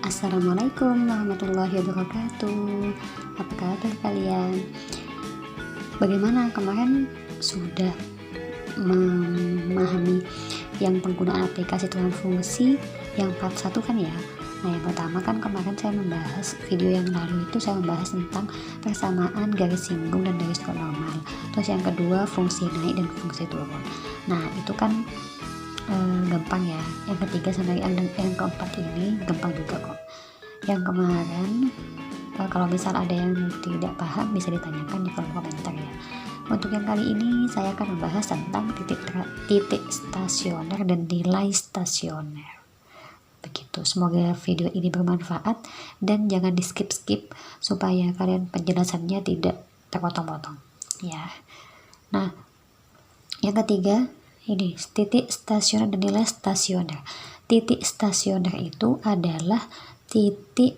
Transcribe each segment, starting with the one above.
Assalamualaikum warahmatullahi wabarakatuh. Apa kabar kalian? Bagaimana kemarin sudah memahami yang penggunaan aplikasi Tuhan fungsi yang part 1 kan ya? Nah, yang pertama kan kemarin saya membahas, video yang lalu itu saya membahas tentang persamaan garis singgung dan garis normal. Terus yang kedua fungsi naik dan fungsi turun. Nah, itu kan gampang ya. Yang ketiga sampai yang keempat ini gampang juga kok. Yang kemarin kalau misal ada yang tidak paham bisa ditanyakan di kolom komentar ya. Untuk yang kali ini saya akan membahas tentang titik stasioner dan nilai stasioner. Begitu, semoga video ini bermanfaat dan jangan di skip supaya kalian penjelasannya tidak terpotong-potong ya. Nah, yang ketiga ini titik stasioner dan nilai stasioner. Titik stasioner itu adalah titik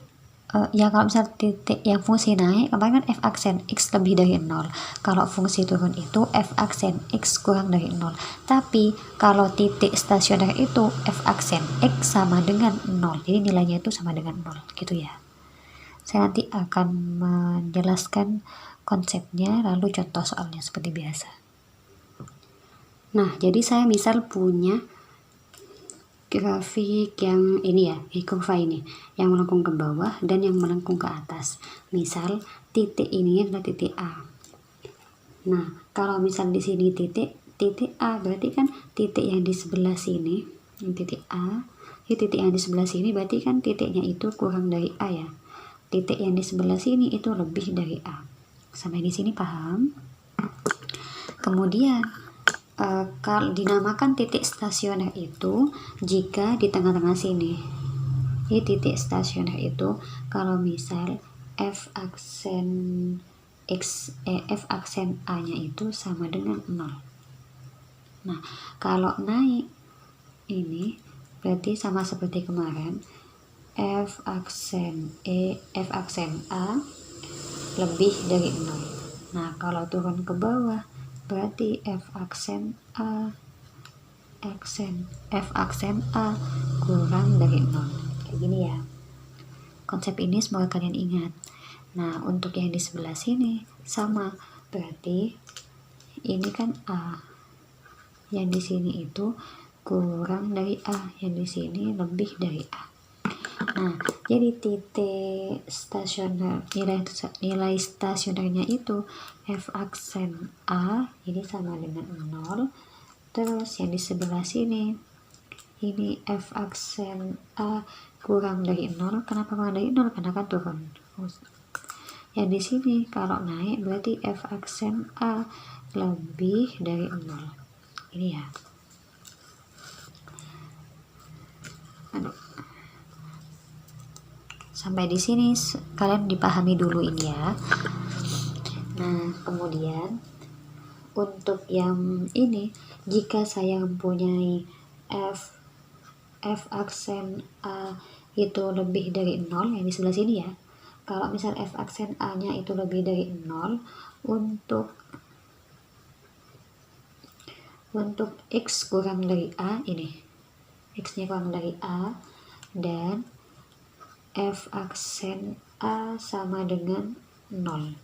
ya kalau misal titik yang fungsi naik kemarin kan f aksen x lebih dari 0. Kalau fungsi turun itu f aksen x kurang dari 0. Tapi kalau titik stasioner itu f aksen x sama dengan 0. Jadi nilainya itu sama dengan 0 gitu ya. Saya nanti akan menjelaskan konsepnya lalu contoh soalnya seperti biasa. Nah, jadi saya misal punya grafik yang ini ya, kurva ini, yang melengkung ke bawah dan yang melengkung ke atas. Misal titik ini adalah titik A. Nah, kalau misal di sini titik A, berarti kan titik yang di sebelah sini, ini titik A, titik yang di sebelah sini berarti kan titiknya itu kurang dari A ya. Titik yang di sebelah sini itu lebih dari A. Sampai di sini paham? Kemudian kalau dinamakan titik stasioner itu jika di tengah-tengah sini. Ini titik stasioner itu kalau misal f aksen A nya itu sama dengan 0. Nah, kalau naik ini berarti sama seperti kemarin, f aksen A lebih dari 0. Nah, kalau turun ke bawah berarti f aksen A kurang dari 0. Kayak gini ya. Konsep ini semoga kalian ingat. Nah, untuk yang di sebelah sini sama. Berarti ini kan A. Yang di sini itu kurang dari A, yang di sini lebih dari A. Nah, jadi titik stasioner, nilai stasionernya itu f aksen A ini sama dengan 0. Terus yang di sebelah sini ini f aksen A kurang dari 0. Kenapa kurang dari 0? Karena kan turun. Yang di sini kalau naik berarti f aksen A lebih dari 0. Ini ya. Sampai di sini kalian dipahami dulu ini ya. Nah, kemudian untuk yang ini, jika saya mempunyai f aksen A itu lebih dari 0, yang di sebelah sini ya. Kalau misal f aksen A nya itu lebih dari 0, untuk x kurang dari A, ini x nya kurang dari A, dan f aksen A sama dengan 0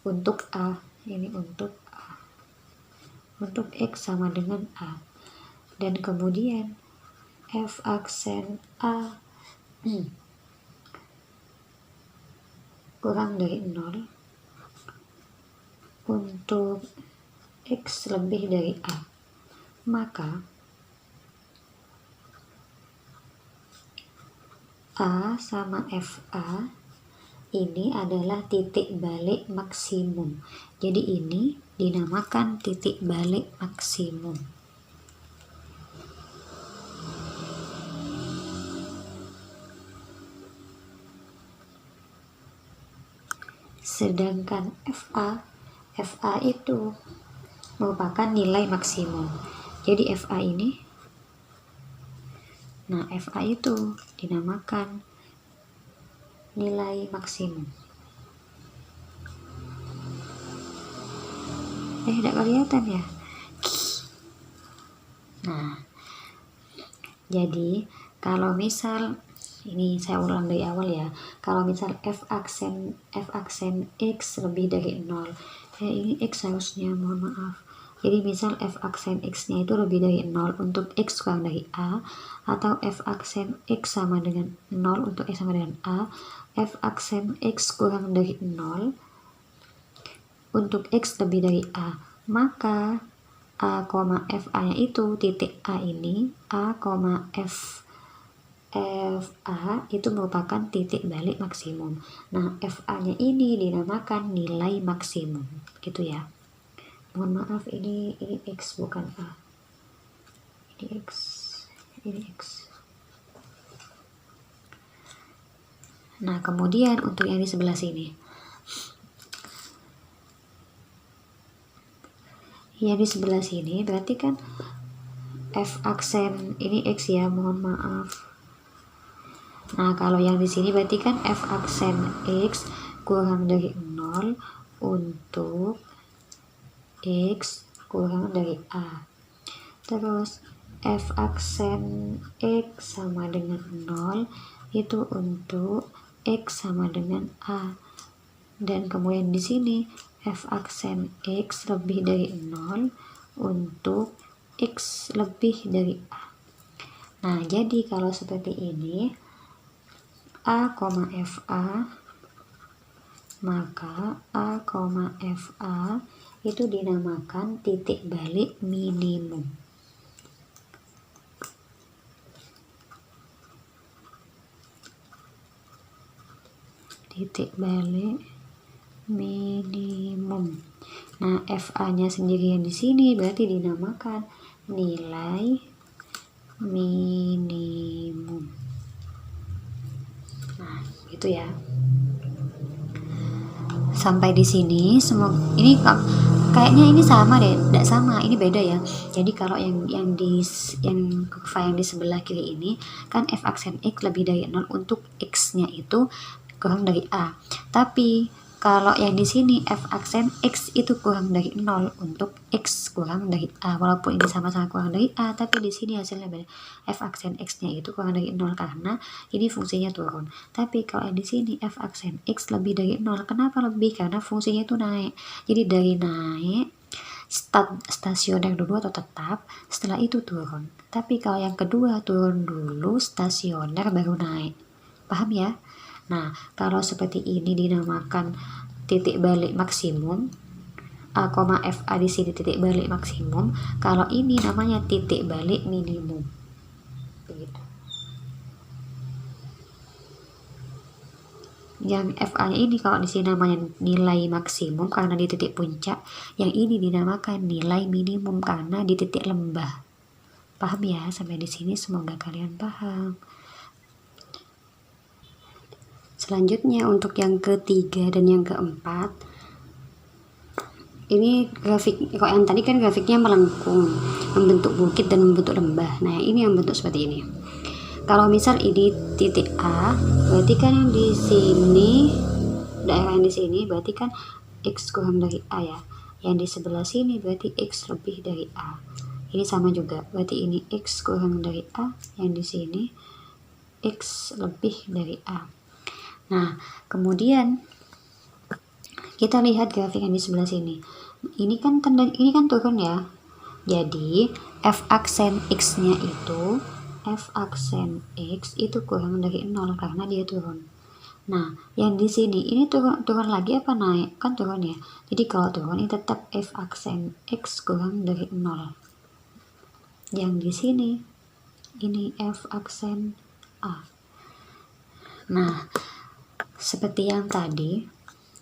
untuk A, ini untuk A, untuk x sama dengan A, dan kemudian f aksen A kurang dari 0 untuk x lebih dari A, maka A sama FA ini adalah titik balik maksimum. Jadi ini dinamakan titik balik maksimum. Sedangkan FA itu merupakan nilai maksimum. Jadi FA ini, nah FA itu dinamakan nilai maksimum. Tidak kelihatan ya. Nah, jadi kalau misal Ini saya ulang dari awal ya. Kalau misal f aksen x lebih dari 0, ya ini x harusnya, mohon maaf. Jadi misal f aksen x nya itu lebih dari 0 untuk x kurang dari a, atau f aksen x sama dengan 0 untuk x sama dengan a, f aksen x kurang dari 0 untuk x lebih dari a, maka a, f a nya itu titik a ini, a, f FA itu merupakan titik balik maksimum. Nah, FA-nya ini dinamakan nilai maksimum, gitu ya. Mohon maaf, ini X bukan A. Ini X, ini X. Nah, kemudian untuk yang di sebelah sini. Yang di sebelah sini berarti kan F aksen ini X ya, mohon maaf. Nah, kalau yang di sini berarti kan f aksen x kurang dari 0 untuk x kurang dari a. Terus f aksen x sama dengan 0 itu untuk x sama dengan a. Dan kemudian di sini f aksen x lebih dari 0 untuk x lebih dari a. Nah, jadi kalau seperti ini A, FA, maka A, FA itu dinamakan titik balik minimum. Titik balik minimum. Nah, FA-nya sendiri yang di sini berarti dinamakan nilai minimum. Nah, gitu ya. Sampai di sini semua ini kayaknya ini sama deh, tidak sama, ini beda ya. Jadi kalau yang kurva yang di sebelah kiri ini kan f aksen x lebih dari 0 untuk x-nya itu kurang dari a. Tapi kalau yang di sini f aksen x itu kurang dari 0 untuk x kurang dari a. Walaupun ini sama-sama kurang dari a, tapi di sini hasilnya beda. F aksen x-nya itu kurang dari 0 karena ini fungsinya turun. Tapi kalau yang di sini f aksen x lebih dari 0, kenapa lebih? Karena fungsinya itu naik. Jadi dari naik stasioner dulu atau tetap, setelah itu turun. Tapi kalau yang kedua turun dulu stasioner baru naik. Paham ya? Nah, kalau seperti ini dinamakan titik balik maksimum. A, FA di sini titik balik maksimum. Kalau ini namanya titik balik minimum. Begitu. Yang FA-nya ini kalau di sini namanya nilai maksimum karena di titik puncak, yang ini dinamakan nilai minimum karena di titik lembah. Paham ya? Sampai di sini semoga kalian paham. Selanjutnya untuk yang ketiga dan yang keempat, ini grafik, kalau yang tadi kan grafiknya melengkung, membentuk bukit dan membentuk lembah. Nah, ini yang bentuk seperti ini. Kalau misal ini titik A, berarti kan yang di sini, daerah yang di sini berarti kan X kurang dari A ya. Yang di sebelah sini berarti X lebih dari A. Ini sama juga, berarti ini X kurang dari A, yang di sini X lebih dari A. Nah, kemudian kita lihat grafik yang di sebelah sini. Ini kan turun ya. Jadi f aksen x-nya itu kurang dari 0 karena dia turun. Nah, yang di sini ini turun lagi apa naik? Kan turun ya. Jadi kalau turun ini tetap f aksen x kurang dari 0. Yang di sini ini f aksen a. Nah, seperti yang tadi,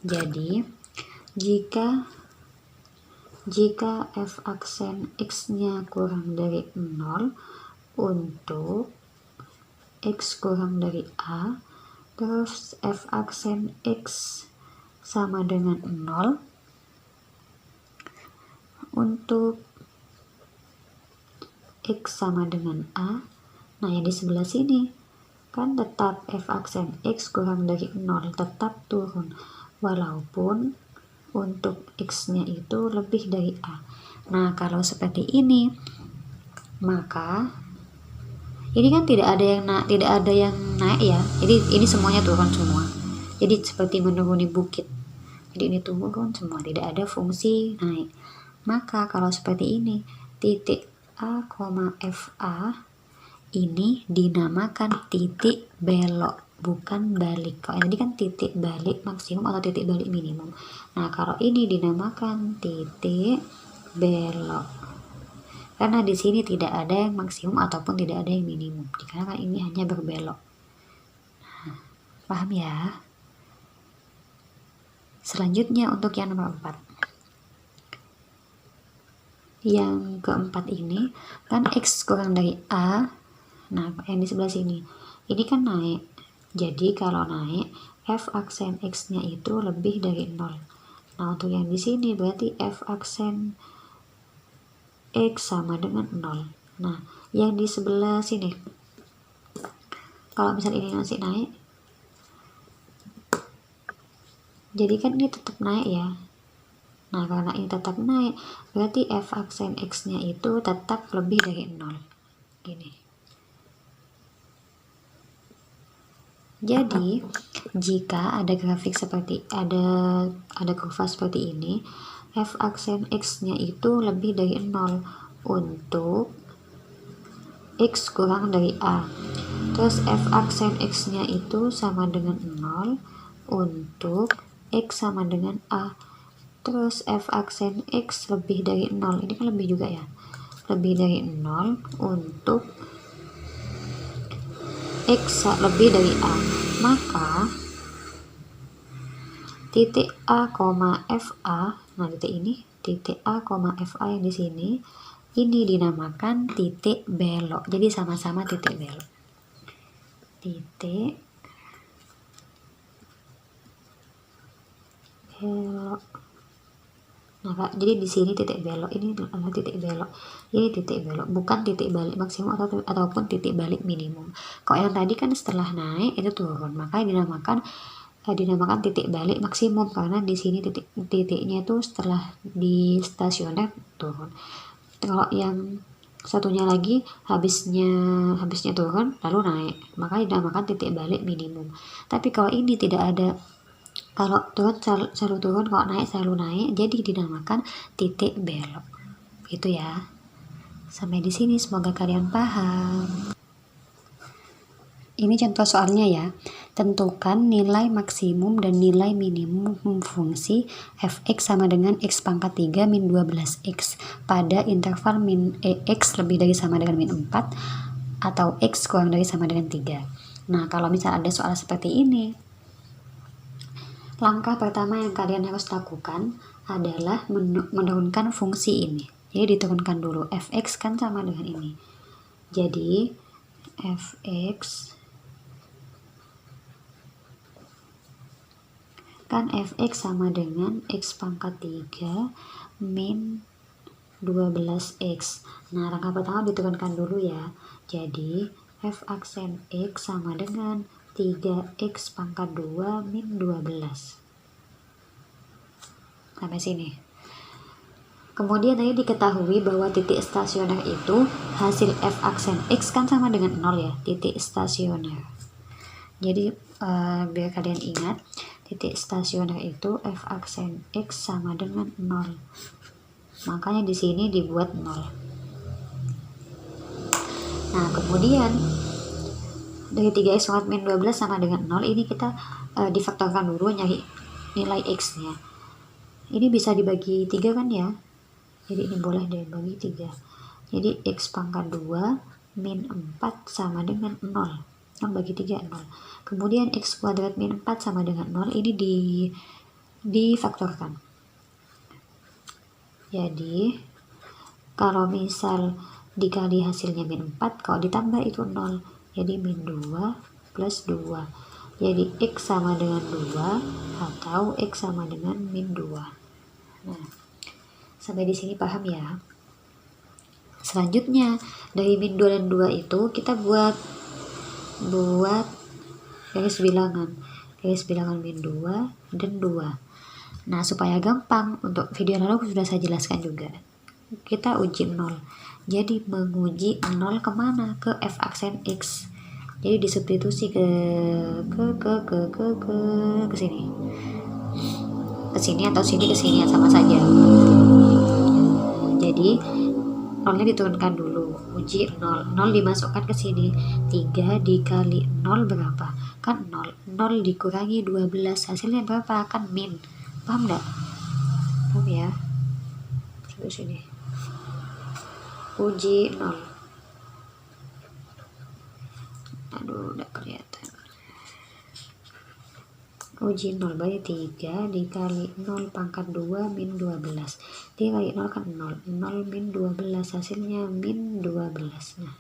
jadi jika f aksen x-nya kurang dari 0 untuk x kurang dari a, terus f aksen x sama dengan 0 untuk x sama dengan a. Nah, yang di sebelah sini kan tetap f aksen x kurang dari 0, tetap turun walaupun untuk x-nya itu lebih dari a. Nah, kalau seperti ini, maka Ini kan tidak ada yang naik ya. Jadi ini semuanya turun semua. Jadi seperti menuruni bukit. Jadi ini turun semua, tidak ada fungsi naik. Maka kalau seperti ini, titik A, FA ini dinamakan titik belok, bukan balik. Kalau ini kan titik balik maksimum atau titik balik minimum. Nah, kalau ini dinamakan titik belok. Karena di sini tidak ada yang maksimum ataupun tidak ada yang minimum. Dikarenakan ini hanya berbelok. Nah, paham ya? Selanjutnya untuk yang nomor 4. Yang keempat ini kan X kurang dari A. Nah, yang di sebelah sini ini kan naik. Jadi kalau naik, F aksen X-nya itu lebih dari 0. Nah, untuk yang di sini berarti F aksen X sama dengan 0. Nah, yang di sebelah sini, kalau misal ini masih naik, jadi kan ini tetap naik ya. Nah, karena ini tetap naik, berarti F aksen X-nya itu tetap lebih dari 0. Gini. Jadi, jika ada grafik seperti ada kurva seperti ini, F aksen X-nya itu lebih dari 0 untuk X kurang dari A. Terus F aksen X-nya itu sama dengan 0 untuk X sama dengan A. Terus F aksen X lebih dari 0, ini kan lebih juga ya, lebih dari 0 untuk X lebih dari A. Maka titik A, FA, nah titik ini, titik A, FA yang di sini, ini dinamakan titik belok. Jadi sama-sama titik belok. Titik belok. Nah, Kak, jadi di sini titik belok, ini adalah titik belok. Ini titik belok, bukan titik balik maksimum ataupun titik balik minimum. Kalau yang tadi kan setelah naik itu turun, makanya dinamakan titik balik maksimum karena di sini titiknya itu setelah di stasioner turun. Kalau yang satunya lagi habisnya turun lalu naik, makanya dinamakan titik balik minimum. Tapi kalau ini tidak ada, kalau turun selalu turun, kalau naik selalu naik, jadi dinamakan titik belok. Itu ya. Sampai di sini semoga kalian paham. Ini contoh soalnya ya. Tentukan nilai maksimum dan nilai minimum fungsi fx sama dengan x pangkat 3 min 12x pada interval min x lebih dari sama dengan min 4 atau x kurang dari sama dengan 3. Nah, kalau misal ada soal seperti ini, langkah pertama yang kalian harus lakukan adalah menurunkan fungsi ini. Jadi diturunkan dulu, fx kan sama dengan ini. Jadi fx kan fx sama dengan x pangkat 3 min 12x. Nah, langkah pertama diturunkan dulu ya. Jadi f aksen x sama dengan 3x pangkat 2 min 12. Sampai sini. Kemudian tadi diketahui bahwa titik stasioner itu hasil f aksen x kan sama dengan 0 ya, titik stasioner. Jadi biar kalian ingat, titik stasioner itu f aksen x sama dengan 0. Makanya di sini dibuat 0. Nah, kemudian dari 3x pangkat min 12 sama dengan 0, ini kita difaktorkan dulu, nyari nilai x-nya. Ini bisa dibagi 3 kan ya? Jadi ini boleh dibagi 3. Jadi x pangkat 2 min 4 sama dengan 0. Yang bagi 3 0. Kemudian x kuadrat min 4 sama dengan 0, ini difaktorkan. Jadi kalau misal dikali hasilnya min 4, kalau ditambah itu 0. Jadi min 2 plus 2. Jadi x sama dengan 2 atau x sama dengan min 2. Nah, sampai di sini paham ya? Selanjutnya dari min 2 dan 2 itu kita buat garis bilangan min 2 dan 2. Nah, supaya gampang, untuk video lalu sudah saya jelaskan juga. Kita uji 0. Jadi menguji 0 kemana? Ke f aksen x. Jadi disubstitusi ke sini. Ke sini atau sini ke sini sama saja. Jadi 0-nya diturunkan dulu, uji 0 dimasukkan ke sini. 3 dikali 0 berapa? Kan 0 dikurangi 12, hasilnya berapa? Kan min. Paham enggak? Paham ya? Terus sini uji 0. Aduh, udah kelihatan. Uji 0 berarti 3 dikali 0 pangkat 2 min 12. 3 kali 0 kan 0. 0 min 12, hasilnya min 12. Nah,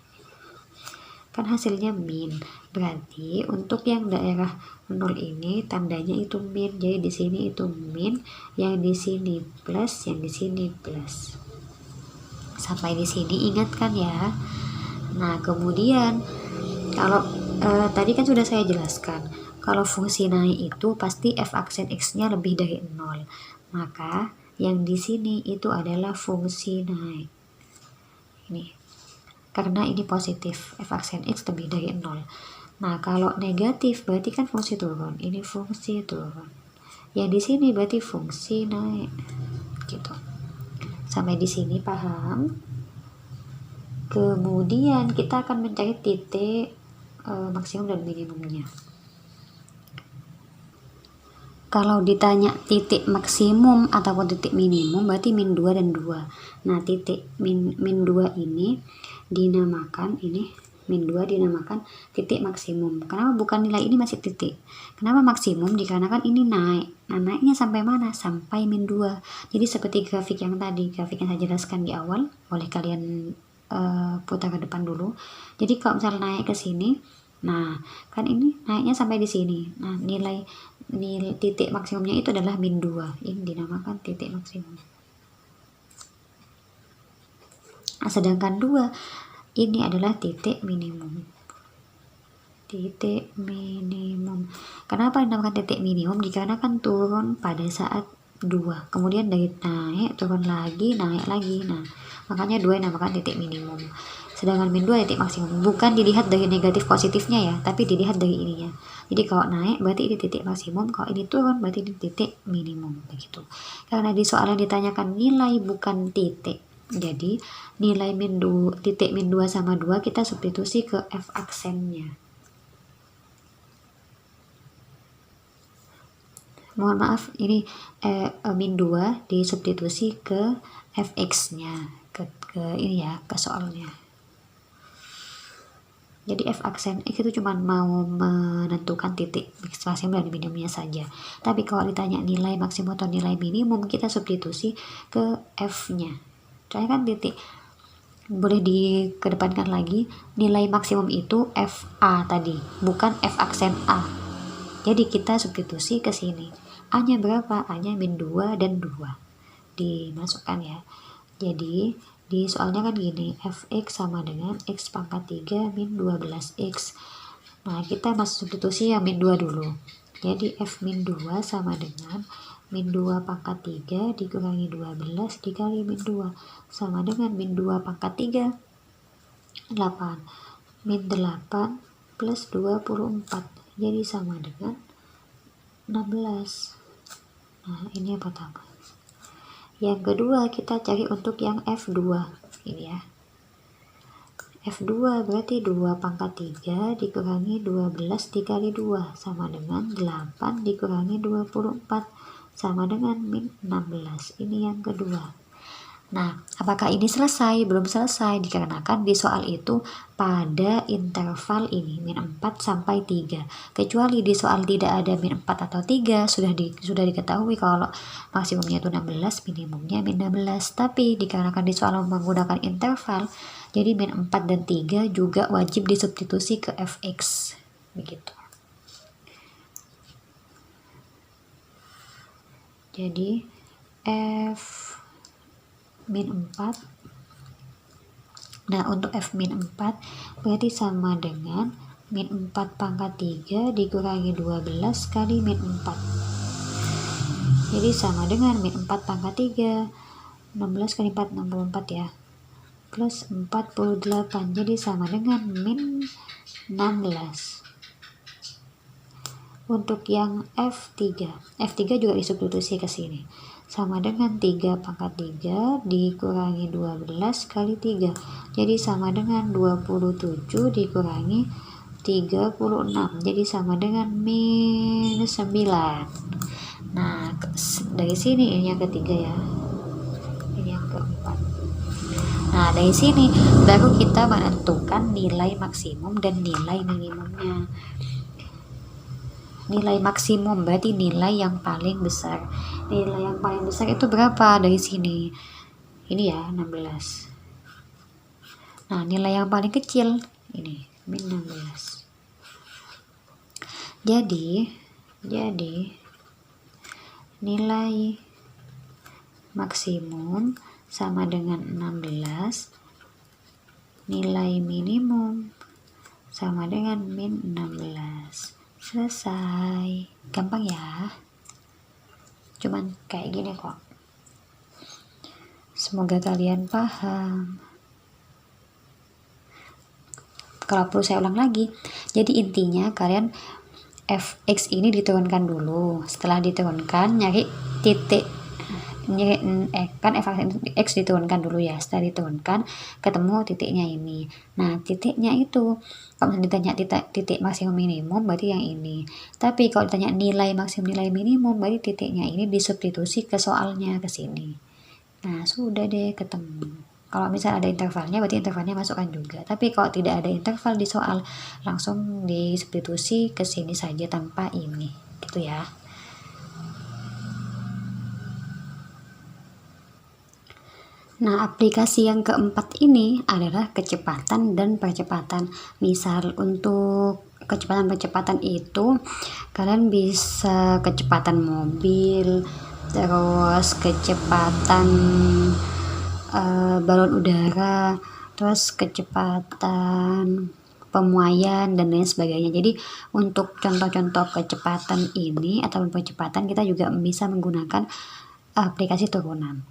kan hasilnya min. Berarti untuk yang daerah 0 ini tandanya itu min. Jadi di sini itu min, yang di sini plus, yang di sini plus. Sampai di sini ingat kan ya? Nah, kemudian kalau tadi kan sudah saya jelaskan, kalau fungsi naik itu pasti f aksen x-nya lebih dari 0. Maka yang di sini itu adalah fungsi naik. Ini. Karena ini positif, f aksen x lebih dari 0. Nah, kalau negatif berarti kan fungsi turun. Ini fungsi turun. Yang di sini berarti fungsi naik. Gitu. Sampai di sini paham? Kemudian kita akan mencari titik maksimum dan minimumnya. Kalau ditanya titik maksimum ataupun titik minimum berarti min 2 dan 2. Nah, titik min 2 ini dinamakan, ini min 2 dinamakan titik maksimum. Kenapa bukan nilai ini masih titik? Kenapa maksimum? Dikarenakan ini naik. Nah, naiknya sampai mana? Sampai min 2. Jadi seperti grafik yang tadi, grafik yang saya jelaskan di awal, boleh kalian putar ke depan dulu. Jadi kalau misalnya naik ke sini, nah kan ini naiknya sampai di sini. Nah, nilai titik maksimumnya itu adalah min 2. Ini dinamakan titik maksimum. Nah, sedangkan 2 ini adalah titik minimum. Titik minimum. Kenapa dinamakan titik minimum? Dikarenakan turun pada saat 2. Kemudian dari naik, turun lagi, naik lagi. Nah, makanya 2 dinamakan titik minimum. Sedangkan min 2 titik maksimum. Bukan dilihat dari negatif positifnya ya, tapi dilihat dari ininya. Jadi kalau naik berarti ini titik maksimum, kalau ini turun berarti ini titik minimum, begitu. Karena di soal yang ditanyakan nilai bukan titik. Jadi nilai titik min 2 sama 2 kita substitusi ke f aksennya. Mohon maaf, ini min 2 disubstitusi ke fx-nya, ke ini ya, ke soalnya. Jadi f aksen x itu cuma mau menentukan titik maksimum dan minimumnya saja. Tapi kalau ditanya nilai maksimum atau nilai minimum, kita substitusi ke f-nya. Soalnya kan titik. Boleh dikedepankan lagi, nilai maksimum itu fa tadi, bukan f aksen a. Jadi kita substitusi ke sini. A-nya berapa? A-nya min 2 dan 2. Dimasukkan ya. Jadi di soalnya kan gini, fx sama dengan x pangkat 3 min 12x. Nah, kita masuk substitusi yang min 2 dulu. Jadi f min 2 sama dengan min 2 pangkat 3 dikurangi 12 dikali min 2 sama dengan min 2 pangkat 3, 8. Min 8 plus 24. Jadi sama dengan 16. Nah, ini yang pertama. Yang kedua kita cari untuk yang F2 ini ya. F2 berarti 2 pangkat 3 dikurangi 12 dikali 2 sama dengan 8 dikurangi 24 sama dengan min 16. Ini yang kedua. Nah, apakah ini selesai? Belum selesai, dikarenakan di soal itu pada interval ini min 4 sampai 3. Kecuali di soal tidak ada min 4 atau 3, sudah diketahui kalau maksimumnya itu 16, minimumnya min 16. Tapi dikarenakan di soal menggunakan interval, jadi min 4 dan 3 juga wajib disubstitusi ke fx. Begitu. Jadi f min 4. Nah, untuk f min 4 berarti sama dengan min 4 pangkat 3 dikurangi 12 kali min 4. Jadi sama dengan min 4 pangkat 3. 16 kali 4, 64 ya. plus 48, jadi sama dengan min 16. Untuk yang F3 juga disubstitusi ke sini, sama dengan 3 pangkat 3 dikurangi 12 kali 3, jadi sama dengan 27 dikurangi 36, jadi sama dengan minus 9. Nah, dari sini ini yang ketiga ya, ini yang keempat. Nah, dari sini baru kita menentukan nilai maksimum dan nilai minimumnya. Nilai maksimum berarti nilai yang paling besar. Nilai yang paling besar itu berapa dari sini? Ini ya, 16. Nah, nilai yang paling kecil ini, min 16. Jadi nilai maksimum sama dengan 16, nilai minimum sama dengan min 16. Selesai. Gampang ya. Cuman kayak gini kok. Semoga kalian paham. Kalau perlu saya ulang lagi. Jadi intinya kalian fx ini diturunkan dulu. Setelah diturunkan nyari titik, kan fx diturunkan dulu ya. Setelah diturunkan ketemu titiknya ini. Nah, titiknya itu kalau misalnya ditanya titik maksimum minimum berarti yang ini. Tapi kalau ditanya nilai maksimum nilai minimum berarti titiknya ini disubstitusi ke soalnya ke sini. Nah, sudah deh ketemu. Kalau misal ada intervalnya berarti intervalnya masukkan juga. Tapi kalau tidak ada interval di soal langsung disubstitusi ke sini saja tanpa ini. Gitu ya. Nah, aplikasi yang keempat ini adalah kecepatan dan percepatan. Misal untuk kecepatan-percepatan itu kalian bisa kecepatan mobil, terus kecepatan balon udara, terus kecepatan pemuaian dan lain sebagainya. Jadi untuk contoh-contoh kecepatan ini ataupun percepatan kita juga bisa menggunakan aplikasi turunan.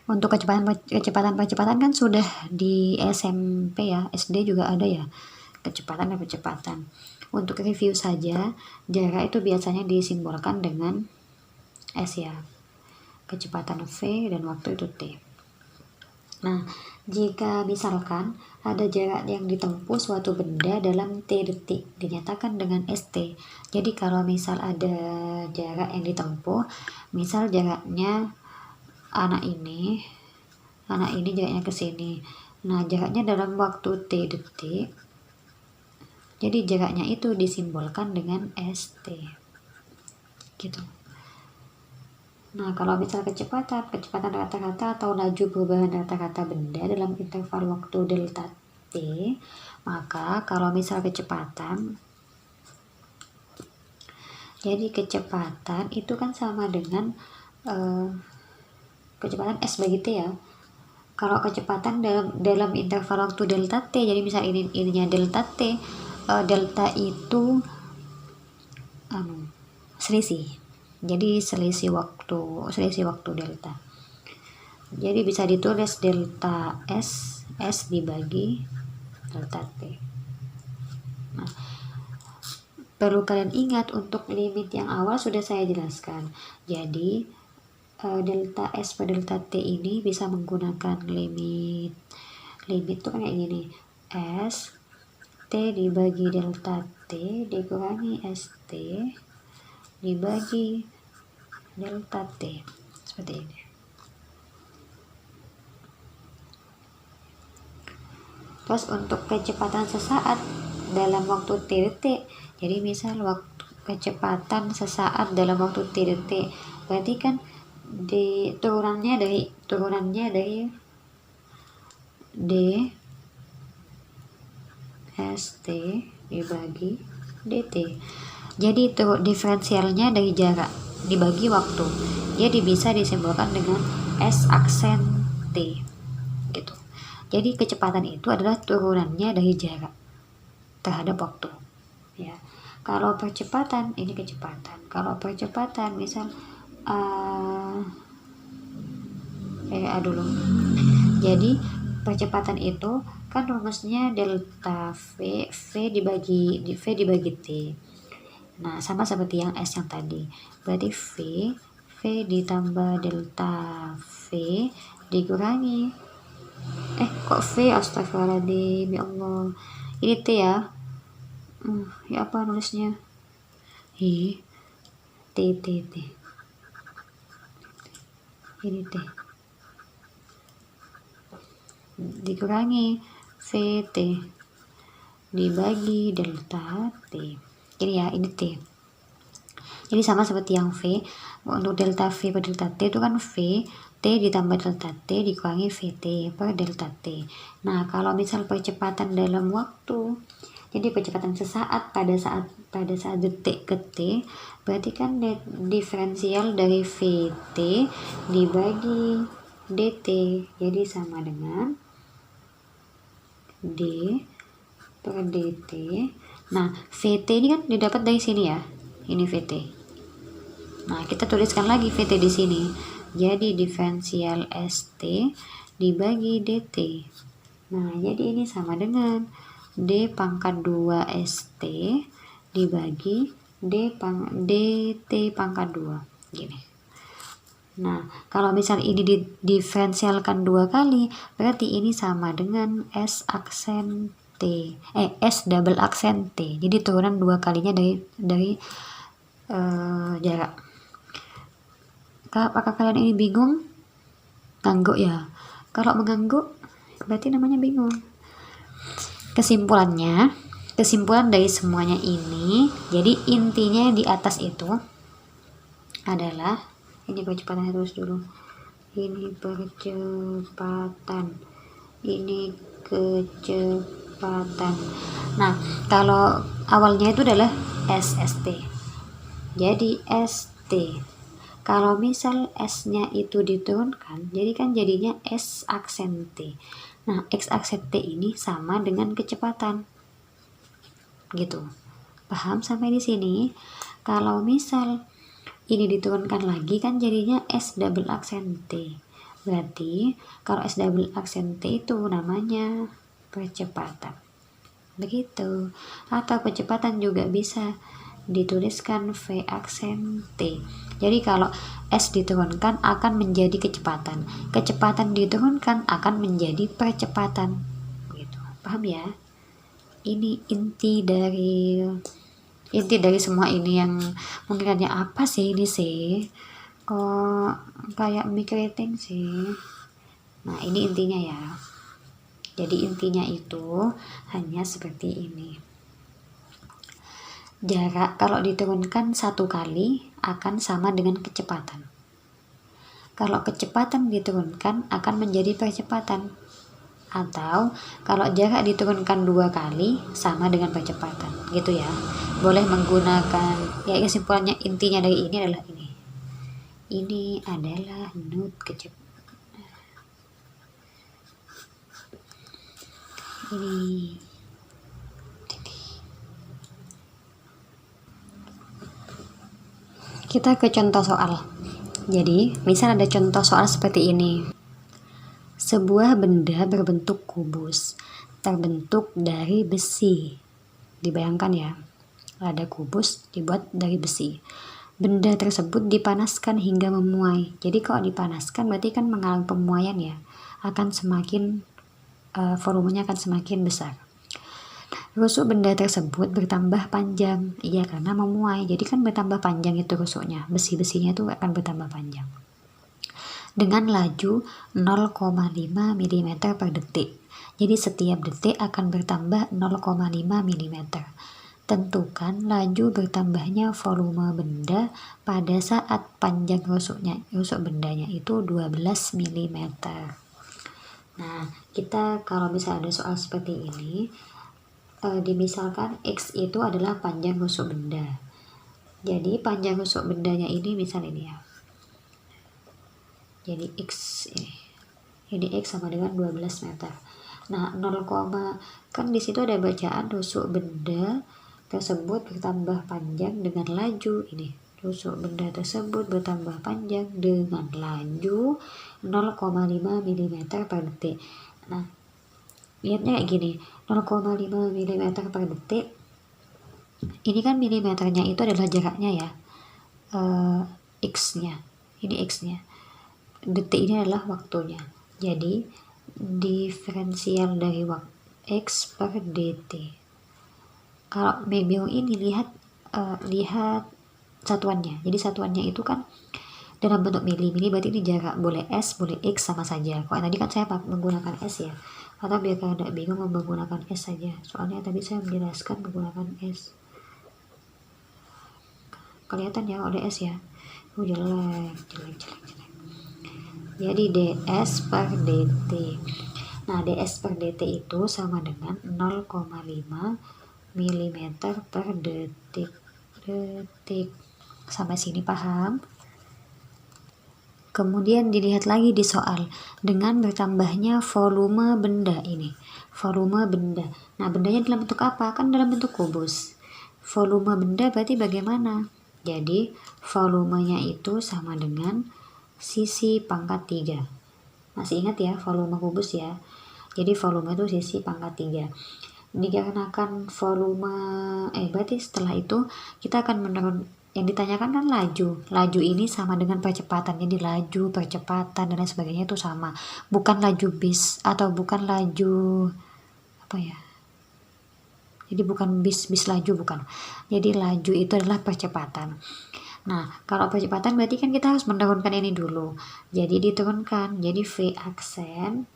Untuk kecepatan kan sudah di SMP ya, SD juga ada ya kecepatan dan percepatan. Untuk review saja, jarak itu biasanya disimbolkan dengan S ya, kecepatan V dan waktu itu T. Nah, jika misalkan ada jarak yang ditempuh suatu benda dalam T detik dinyatakan dengan ST. Jadi kalau misal ada jarak yang ditempuh, misal jaraknya anak ini jaraknya ke sini. Nah, jaraknya dalam waktu T detik. Jadi jaraknya itu disimbolkan dengan ST. Gitu. Nah, kalau misal kecepatan rata-rata atau laju perubahan rata-rata benda dalam interval waktu delta T, maka kalau misal kecepatan, jadi kecepatan itu kan sama dengan kecepatan S bagi T ya. Kalau kecepatan dalam interval waktu delta T, jadi misal ininya delta T, delta itu selisih. Jadi selisih waktu delta. Jadi bisa ditulis delta S dibagi delta T. Nah, perlu kalian ingat untuk limit yang awal sudah saya jelaskan. Jadi delta S per delta T ini bisa menggunakan limit tuh kayak gini, S T dibagi delta T dikurangi ST dibagi delta T, seperti ini. Terus untuk kecepatan sesaat dalam waktu T detik, jadi misal waktu kecepatan sesaat dalam waktu T detik, berarti kan turunannya dari D ST dibagi DT. Jadi diferensialnya dari jarak dibagi waktu. Jadi bisa disimbolkan dengan S aksen T. Gitu. Jadi kecepatan itu adalah turunannya dari jarak terhadap waktu. Ya. Kalau percepatan, ini kecepatan. Kalau percepatan misal dulu. Jadi percepatan itu kan rumusnya delta V dibagi T. Nah, sama seperti yang S yang tadi. Berarti V ditambah delta V dikurangi. Kok V? Astagfirullahaladzim, ya Allah. Ini T ya. Ya apa nulisnya? T. Ini T. Dikurangi VT dibagi delta T. Ini ya, ini T. Jadi sama seperti yang V. Untuk delta V per delta T itu kan V T ditambah delta T dikurangi VT per delta T. Nah, kalau misal percepatan dalam waktu, jadi percepatan sesaat pada saat detik ke T, berarti kan diferensial dari VT dibagi DT, jadi sama dengan D per DT. Nah, VT ini kan didapat dari sini ya, ini VT. Nah, kita tuliskan lagi VT di sini. Jadi diferensial ST dibagi DT. Nah, jadi ini sama dengan D pangkat 2 ST dibagi DT pangkat 2. Gini. Nah, kalau misal ini diferensialkan 2 kali, berarti ini sama dengan S aksen T. S double aksen T. Jadi turunan 2 kalinya dari jarak. Apakah kalian ini bingung? Ngangguk ya. Kalau mengangguk berarti namanya bingung. Kesimpulan dari semuanya ini, jadi intinya di atas itu adalah, ini percepatannya terus dulu. Ini percepatan. Ini kecepatan. Nah, kalau awalnya itu adalah SST. Jadi ST. Kalau misal S-nya itu diturunkan, jadi kan jadinya S aksen T. Nah, X aksen T ini sama dengan kecepatan. Gitu. Paham sampai di sini? Kalau misal ini diturunkan lagi kan jadinya S double aksen T. Berarti kalau S double aksen T itu namanya percepatan. Begitu. Atau percepatan juga bisa dituliskan V aksen T. Jadi kalau S diturunkan akan menjadi kecepatan. Kecepatan diturunkan akan menjadi percepatan. Gitu. Paham ya? Ini inti dari semua ini, yang mungkin katanya apa sih ini sih? Kok kayak mikreting sih? Nah, ini intinya ya. Jadi intinya itu hanya seperti ini. Jarak kalau diturunkan 1 kali akan sama dengan kecepatan. Kalau kecepatan diturunkan akan menjadi percepatan. Atau kalau jarak diturunkan 2 kali sama dengan percepatan. Gitu ya. Boleh menggunakan, ya kesimpulannya intinya dari ini adalah ini. Ini adalah nut kecepatan. Ini. Kita ke contoh soal. Jadi, misal ada contoh soal seperti ini. Sebuah benda berbentuk kubus, terbentuk dari besi. Dibayangkan ya, ada kubus dibuat dari besi. Benda tersebut dipanaskan hingga memuai. Jadi kalau dipanaskan berarti kan mengalami pemuaian ya. Akan semakin, volumenya akan semakin besar. Rusuk benda tersebut bertambah panjang, iya karena memuai, jadi kan bertambah panjang itu rusuknya, besi-besinya itu akan bertambah panjang. Dengan laju 0,5 mm per detik, jadi setiap detik akan bertambah 0,5 mm. Tentukan laju bertambahnya volume benda pada saat panjang rusuk bendanya itu 12 mm. Nah, kita kalau misalnya ada soal seperti ini, dimisalkan X itu adalah panjang rusuk benda. Jadi panjang rusuk bendanya ini misal ini ya. Jadi X ini X sama dengan 12 meter. Nah, 0, kan di situ ada bacaan rusuk benda tersebut bertambah panjang dengan laju ini. Rusuk benda tersebut bertambah panjang dengan laju 0,5 mm per detik. Nah, lihatnya kayak gini, 0,5 mm per detik. Ini kan milimeternya itu adalah jaraknya ya, X-nya. Ini X-nya. Detik ini adalah waktunya. Jadi, diferensial dari X per dt. Kalau bingung ini, lihat satuannya. Jadi satuannya itu kan dalam bentuk mili berarti ini jarak, boleh S boleh X sama saja. Kalau tadi kan saya menggunakan S ya, atau biar kalian tidak bingung menggunakan S saja, soalnya tadi saya menjelaskan menggunakan S. Kelihatan ya oleh S ya, jelek. Jadi ds per dt. Nah, ds per dt itu sama dengan 0,5 mm per detik. Sampai sini paham? Kemudian dilihat lagi di soal, dengan bertambahnya volume benda ini. Volume benda. Nah, bendanya dalam bentuk apa? Kan dalam bentuk kubus. Volume benda berarti bagaimana? Jadi, volumenya itu sama dengan sisi pangkat 3. Masih ingat ya, volume kubus ya. Jadi, volume itu sisi pangkat 3. Dikarenakan volume, berarti setelah itu kita akan yang ditanyakan kan laju ini sama dengan percepatan, jadi laju, percepatan dan lain sebagainya itu sama, bukan laju bis atau bukan laju apa ya, jadi bukan bis laju, bukan. Jadi laju itu adalah percepatan. Nah, kalau percepatan berarti kan kita harus menurunkan ini dulu, jadi diturunkan, jadi V aksen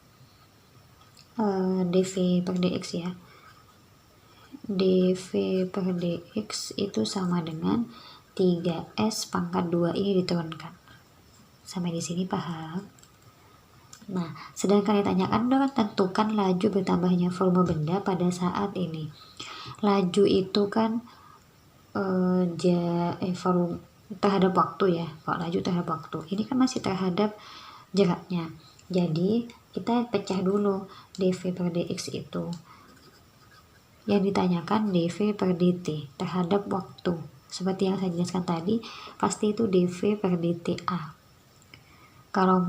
dv per dx ya, dv per dx itu sama dengan 3S pangkat 2 ini diturunkan. Sampai di sini paham? Nah, sedangkan ditanyakan kan tentukan laju bertambahnya volume benda pada saat ini. Laju itu kan volume terhadap waktu ya. Kalau laju terhadap waktu, ini kan masih terhadap jaraknya. Jadi, kita pecah dulu dv per dx itu. Yang ditanyakan dv per dt terhadap waktu. Seperti yang saya jelaskan tadi, pasti itu dv per dta. Kalau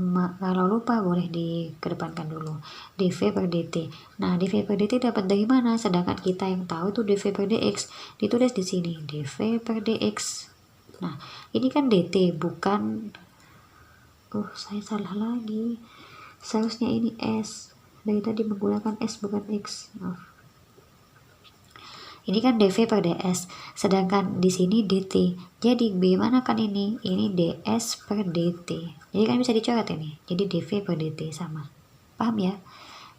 lupa boleh dikedepankan dulu dv per dt. Nah, dv per dt dapat dari mana? Sedangkan kita yang tahu itu dv per dx. Ditulis di sini dv per dx. Nah, ini kan dt bukan, saya salah lagi. Seharusnya ini s. Dari tadi menggunakan s bukan x. Ini kan dv per ds, sedangkan di sini dt. Jadi bagaimana kan ini? Ini ds per dt. Jadi kan bisa dicoret ini. Jadi dv per dt sama. Paham ya?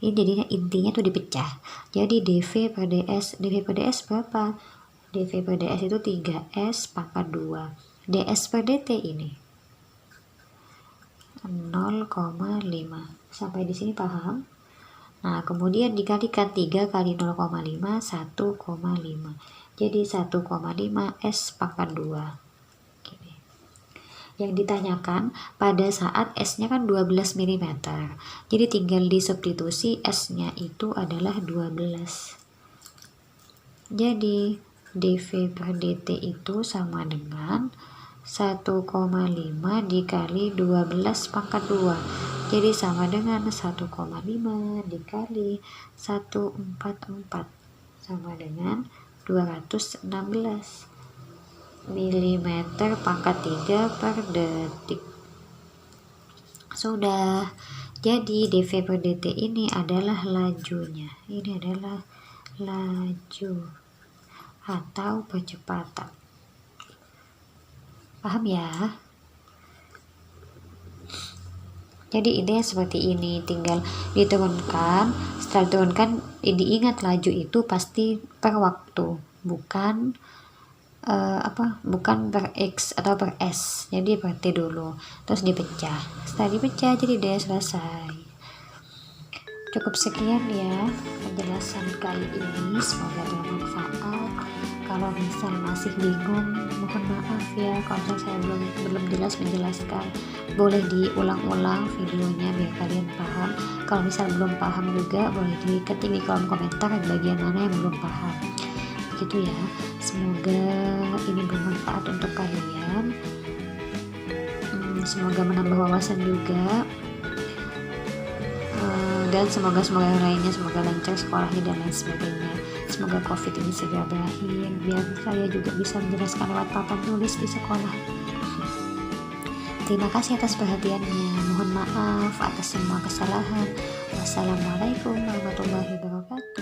Ini jadinya intinya tuh dipecah. Jadi dv per ds berapa? dv per ds itu 3s pangkat 2. ds per dt ini 0,5. Sampai di sini paham? Nah, kemudian dikalikan 3 kali 0,5, 1,5. Jadi 1,5 S pangkat 2. Gini. Yang ditanyakan pada saat S-nya kan 12 mm. Jadi tinggal disubstitusi S-nya itu adalah 12. Jadi dv per dt itu sama dengan 1,5 dikali 12 pangkat 2. Jadi sama dengan 1,5 dikali 144 sama dengan 216 mm pangkat 3 per detik. Sudah. Jadi dv per dt ini adalah lajunya. Ini adalah laju atau percepatan. Paham ya? Jadi intinya seperti ini, tinggal diturunkan. Setelah diturunkan, diingat laju itu pasti per waktu, bukan bukan per x atau per s. Jadi per t dulu, terus dipecah. Setelah dipecah, jadi dia selesai. Cukup sekian ya penjelasan kali ini, semoga bermanfaat. Kalau misal masih bingung, mohon maaf ya kalau saya belum jelas menjelaskan. Boleh diulang-ulang videonya biar kalian paham. Kalau misal belum paham juga boleh diketik di kolom komentar bagian mana yang belum paham. Gitu ya. Semoga ini bermanfaat untuk kalian. Semoga menambah wawasan juga. Dan semoga yang lainnya, semoga lancar sekolahnya dan lain sebagainya. Semoga COVID ini segera berakhir, biar saya juga bisa menjelaskan lewat papan tulis di sekolah. Terima kasih atas perhatiannya. Mohon maaf atas semua kesalahan. Wassalamualaikum warahmatullahi wabarakatuh.